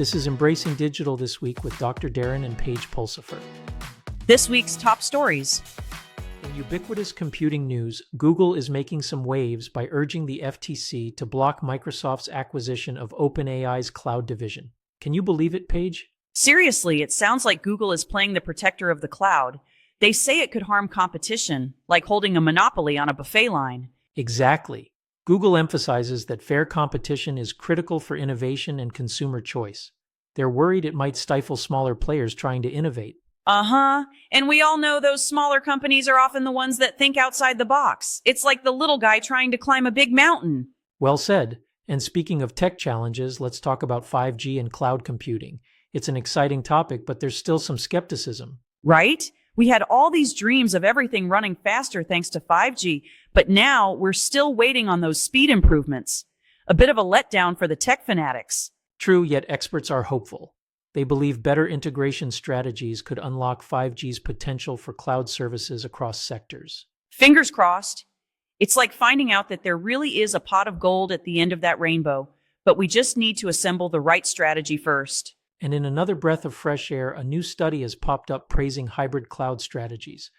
This is Embracing Digital This Week with Dr. Darren and Paige Pulsifer. This week's top stories. In ubiquitous computing news, Google is making some waves by urging the FTC to block Microsoft's acquisition of OpenAI's cloud division. Can you believe it, Paige? Seriously, it sounds like Google is playing the protector of the cloud. They say it could harm competition, like holding a monopoly on a buffet line. Exactly. Google emphasizes that fair competition is critical for innovation and consumer choice. They're worried it might stifle smaller players trying to innovate. And we all know those smaller companies are often the ones that think outside the box. It's like the little guy trying to climb a big mountain. Well said. And speaking of tech challenges, let's talk about 5G and cloud computing. It's an exciting topic, but there's still some skepticism. Right? We had all these dreams of everything running faster thanks to 5G, but now we're still waiting on those speed improvements. A bit of a letdown for the tech fanatics. True, yet experts are hopeful. They believe better integration strategies could unlock 5G's potential for cloud services across sectors. Fingers crossed. It's like finding out that there really is a pot of gold at the end of that rainbow, but we just need to assemble the right strategy first. And in another breath of fresh air, a new study has popped up praising hybrid cloud strategies.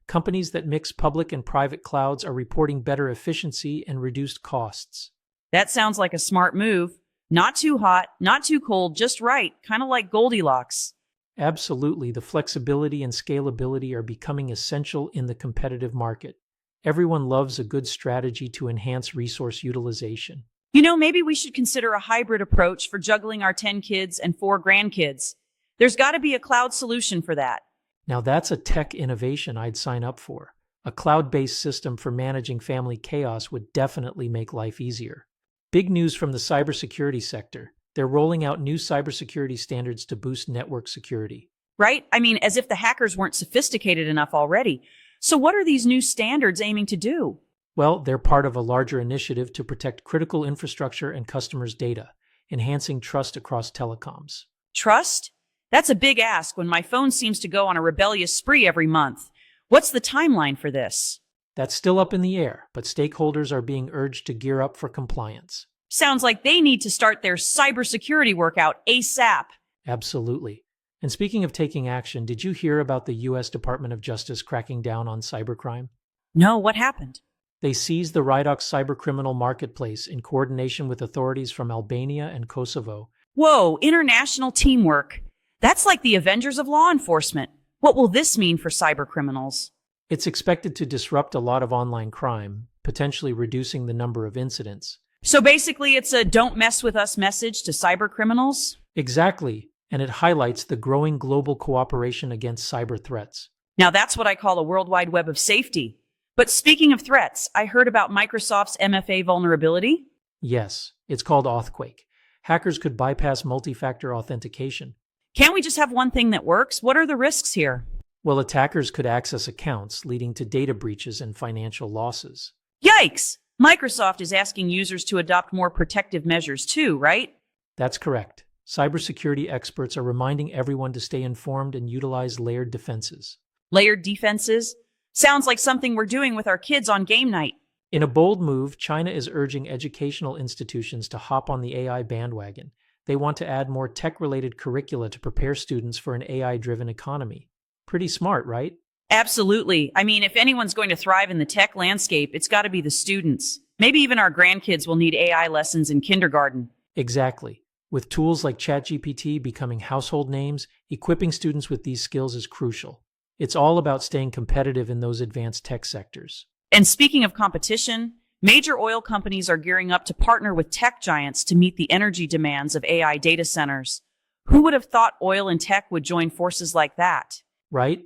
Companies that mix public and private clouds are reporting better efficiency and reduced costs. That sounds like a smart move. Not too hot, not too cold, just right, kind of like Goldilocks. Absolutely, the flexibility and scalability are becoming essential in the competitive market. Everyone loves a good strategy to enhance resource utilization. Maybe we should consider a hybrid approach for juggling our 10 kids and 4 grandkids. There's got to be a cloud solution for that. Now that's a tech innovation I'd sign up for. A cloud-based system for managing family chaos would definitely make life easier. Big news from the cybersecurity sector. They're rolling out new cybersecurity standards to boost network security. Right? As if the hackers weren't sophisticated enough already. So what are these new standards aiming to do? Well, they're part of a larger initiative to protect critical infrastructure and customers' data, enhancing trust across telecoms. Trust? That's a big ask when my phone seems to go on a rebellious spree every month. What's the timeline for this? That's still up in the air, but stakeholders are being urged to gear up for compliance. Sounds like they need to start their cybersecurity workout ASAP. Absolutely. And speaking of taking action, did you hear about the U.S. Department of Justice cracking down on cybercrime? No, what happened? They seized the Rydox cybercriminal marketplace in coordination with authorities from Albania and Kosovo. Whoa, international teamwork. That's like the Avengers of law enforcement. What will this mean for cybercriminals? It's expected to disrupt a lot of online crime, potentially reducing the number of incidents. So basically, it's a don't mess with us message to cybercriminals? Exactly, and it highlights the growing global cooperation against cyber threats. Now that's what I call a worldwide web of safety. But speaking of threats, I heard about Microsoft's MFA vulnerability. Yes, it's called Authquake. Hackers could bypass multi-factor authentication. Can't we just have one thing that works? What are the risks here? Well, attackers could access accounts, leading to data breaches and financial losses. Yikes! Microsoft is asking users to adopt more protective measures too, right? That's correct. Cybersecurity experts are reminding everyone to stay informed and utilize layered defenses. Layered defenses? Sounds like something we're doing with our kids on game night. In a bold move, China is urging educational institutions to hop on the AI bandwagon. They want to add more tech-related curricula to prepare students for an AI-driven economy. Pretty smart, right? Absolutely. If anyone's going to thrive in the tech landscape, it's got to be the students. Maybe even our grandkids will need AI lessons in kindergarten. Exactly. With tools like ChatGPT becoming household names, equipping students with these skills is crucial. It's all about staying competitive in those advanced tech sectors. And speaking of competition, major oil companies are gearing up to partner with tech giants to meet the energy demands of AI data centers. Who would have thought oil and tech would join forces like that? Right?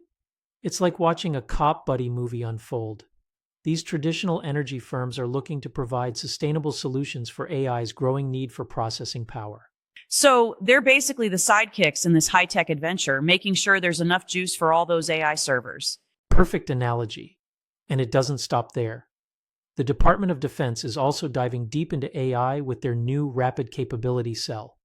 It's like watching a cop buddy movie unfold. These traditional energy firms are looking to provide sustainable solutions for AI's growing need for processing power. So they're basically the sidekicks in this high-tech adventure, making sure there's enough juice for all those AI servers. Perfect analogy. And it doesn't stop there. The Department of Defense is also diving deep into AI with their new Rapid Capability Cell.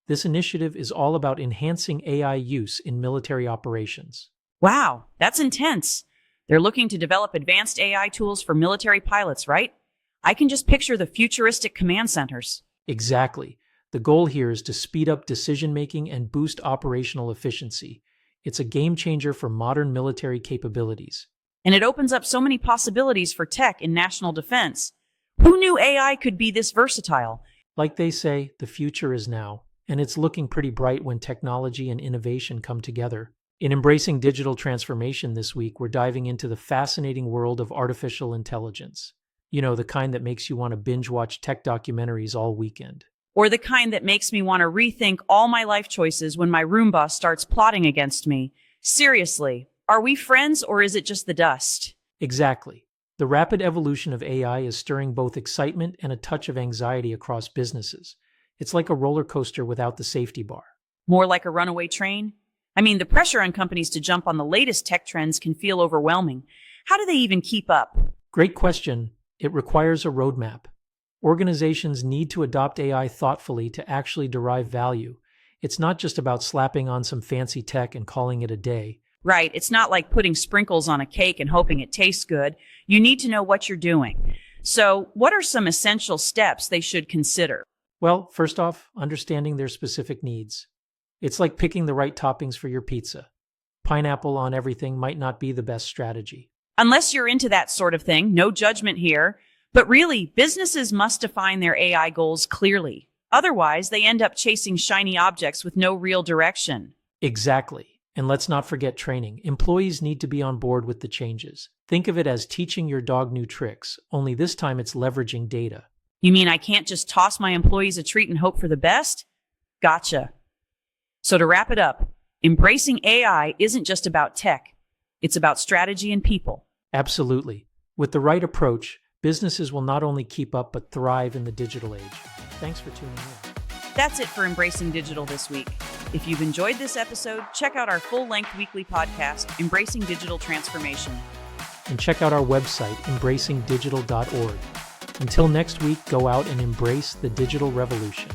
This initiative is all about enhancing AI use in military operations. Wow, that's intense. They're looking to develop advanced AI tools for military pilots, right? I can just picture the futuristic command centers. Exactly. The goal here is to speed up decision-making and boost operational efficiency. It's a game changer for modern military capabilities. And it opens up so many possibilities for tech in national defense. Who knew AI could be this versatile? Like they say, the future is now, and it's looking pretty bright when technology and innovation come together. In Embracing Digital Transformation this week, we're diving into the fascinating world of artificial intelligence. You know, the kind that makes you want to binge-watch tech documentaries all weekend. Or the kind that makes me want to rethink all my life choices when my Roomba starts plotting against me. Seriously, are we friends or is it just the dust? Exactly. The rapid evolution of AI is stirring both excitement and a touch of anxiety across businesses. It's like a roller coaster without the safety bar. More like a runaway train? I mean, the pressure on companies to jump on the latest tech trends can feel overwhelming. How do they even keep up? Great question. It requires a roadmap. Organizations need to adopt AI thoughtfully to actually derive value. It's not just about slapping on some fancy tech and calling it a day. Right, it's not like putting sprinkles on a cake and hoping it tastes good. You need to know what you're doing. So, what are some essential steps they should consider? Well, first off, understanding their specific needs. It's like picking the right toppings for your pizza. Pineapple on everything might not be the best strategy. Unless you're into that sort of thing, no judgment here. But really, businesses must define their AI goals clearly. Otherwise, they end up chasing shiny objects with no real direction. Exactly. And let's not forget training. Employees need to be on board with the changes. Think of it as teaching your dog new tricks, only this time it's leveraging data. You mean I can't just toss my employees a treat and hope for the best? Gotcha. So to wrap it up, embracing AI isn't just about tech. It's about strategy and people. Absolutely. With the right approach, businesses will not only keep up but thrive in the digital age. Thanks for tuning in. That's it for Embracing Digital this week. If you've enjoyed this episode, check out our full-length weekly podcast, Embracing Digital Transformation. And check out our website, embracingdigital.org. Until next week, go out and embrace the digital revolution.